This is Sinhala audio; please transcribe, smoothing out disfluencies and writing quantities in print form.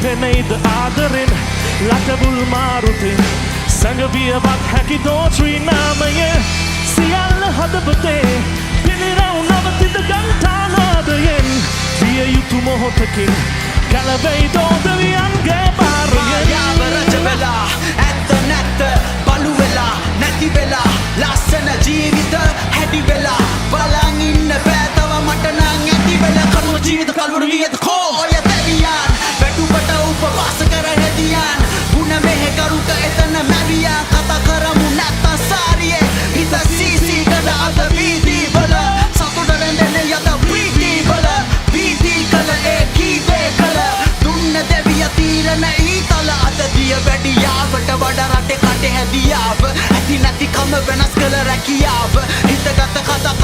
පෙනෙයිද ආදරෙන් ලටබුල් මාරුතෙන් සඟවියවත් හැකි දෝත්‍රී නාමය සියල්ල හදපතේ පිළිරව් නවතිද ගන්තානාදයෙන් විය යුතු මොහොතකින් කැලවෙයි දෝදවියන්ගේ පාරයෙන් මායාව රජ වෙලා ඇත්ත නැත්ත බලු වෙලා නැති වෙලා ලස්සන ජීවිත හැඩි වෙලා බලන් ඉන්න බෑ තව මට නං ඇති වෙලා කරුණ ජීවිත කල්වරු වියද කෝ ඔය දෙවියන් වැටුපට උපවාස කර හෙදියන් ගුණ මෙහෙ කරුක එතන මැවියා කතා කරමු නැත්ත සාරියේ හිත සීසී කඩ අද වීදී වල සතුට රැඳෙන යද වීදී වල වීදී කල ඒ කීවේ කල දුන්න දෙවිය තීරණ ඊතල අද දිය වැඩියාවට වඩා රටේ කටේ හැදියාව ඇති නැති කම වෙනස් කළ රැකියාව හිතගත කතා